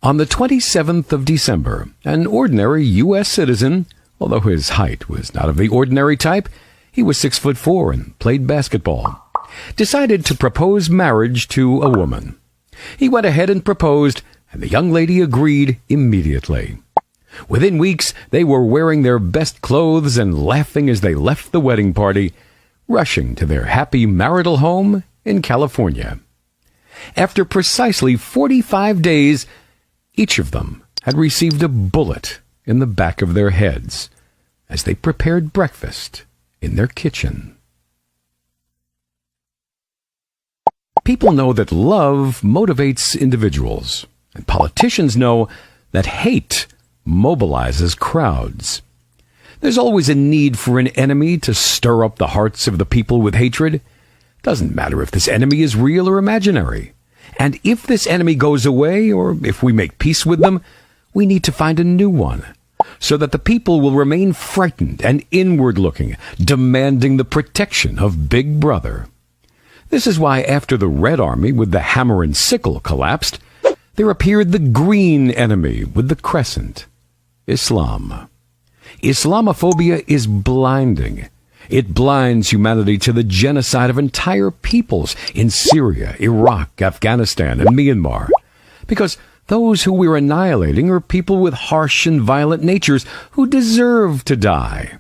On the 27th of December, an ordinary U.S. citizen, although his height was not of the ordinary type, he was 6'4" and played basketball, decided to propose marriage to a woman. He went ahead and proposed, and the young lady agreed immediately. Within weeks, they were wearing their best clothes and laughing as they left the wedding party, rushing to their happy marital home in California. After precisely 45 days, each of them had received a bullet in the back of their heads as they prepared breakfast in their kitchen. People know that love motivates individuals, and politicians know that hate mobilizes crowds. There's always a need for an enemy to stir up the hearts of the people with hatred. Doesn't matter if this enemy is real or imaginary. And if this enemy goes away, or if we make peace with them, we need to find a new one, so that the people will remain frightened and inward-looking, demanding the protection of Big Brother. This is why after the Red Army with the hammer and sickle collapsed, there appeared the green enemy with the crescent, Islam. Islamophobia is blinding. It blinds humanity to the genocide of entire peoples in Syria, Iraq, Afghanistan, and Myanmar. Because those who we're annihilating are people with harsh and violent natures who deserve to die.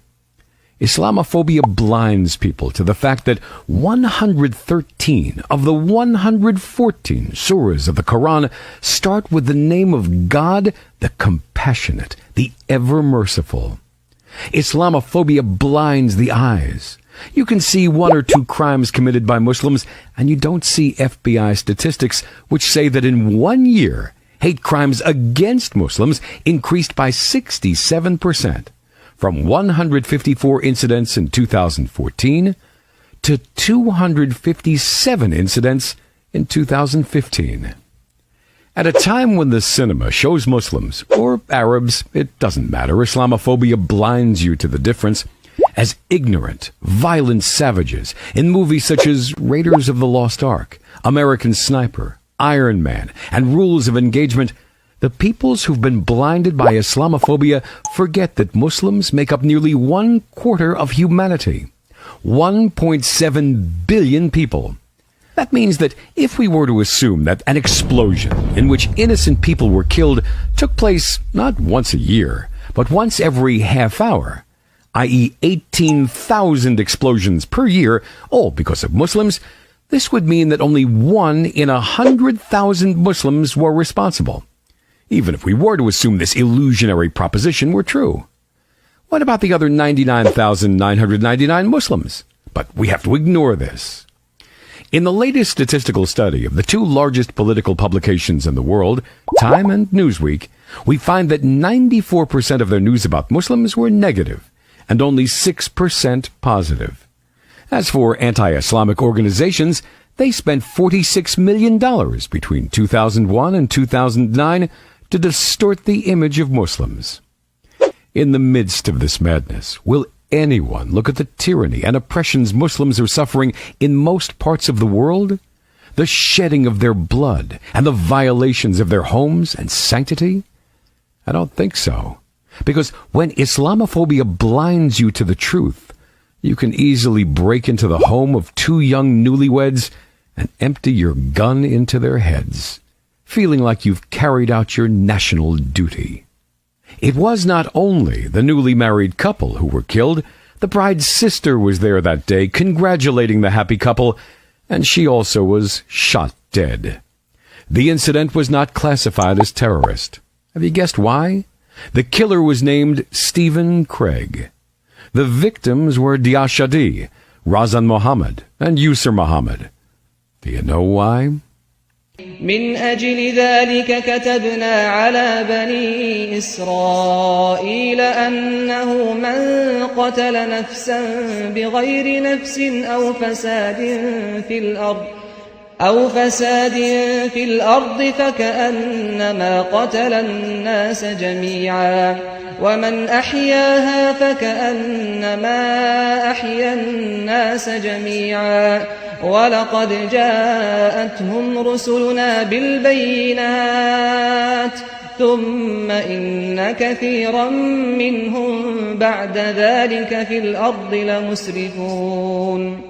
Islamophobia blinds people to the fact that 113 of the 114 surahs of the Quran start with the name of God, the compassionate, the ever-merciful. Islamophobia blinds the eyes. You can see one or two crimes committed by Muslims, and you don't see FBI statistics which say that in 1 year, hate crimes against Muslims increased by 67%, from 154 incidents in 2014 to 257 incidents in 2015. At a time when the cinema shows Muslims, or Arabs, it doesn't matter, Islamophobia blinds you to the difference, as ignorant, violent savages in movies such as Raiders of the Lost Ark, American Sniper, Iron Man, and Rules of Engagement, the peoples who've been blinded by Islamophobia forget that Muslims make up nearly 1/4 of humanity. 1.7 billion people. That means that if we were to assume that an explosion in which innocent people were killed took place not once a year, but once every half hour, i.e. 18,000 explosions per year, all because of Muslims, this would mean that only 1 in 100,000 Muslims were responsible, even if we were to assume this illusionary proposition were true. What about the other 99,999 Muslims? But we have to ignore this. In the latest statistical study of the two largest political publications in the world, Time and Newsweek, we find that 94% of their news about Muslims were negative, and only 6% positive. As for anti-Islamic organizations, they spent $46 million between 2001 and 2009 to distort the image of Muslims. In the midst of this madness, will anyone look at the tyranny and oppressions Muslims are suffering in most parts of the world? The shedding of their blood and the violations of their homes and sanctity? I don't think so. Because when Islamophobia blinds you to the truth, you can easily break into the home of two young newlyweds and empty your gun into their heads, feeling like you've carried out your national duty. It was not only the newly married couple who were killed. The bride's sister was there that day congratulating the happy couple, and she also was shot dead. The incident was not classified as terrorist. Have you guessed why? The killer was named Stephen Craig. The victims were Dia Shadi, Razan Mohammed, and Yusur Mohammed. Do you know why? من أجل ذلك كتبنا على بني إسرائيل أنه من قتل نفسا بغير نفس أو فساد في الأرض فكأنما قتل الناس جميعا ومن أحياها فكأنما أحيا الناس جميعا ولقد جاءتهم رسلنا بالبينات ثم إن كثيرا منهم بعد ذلك في الأرض لمسرفون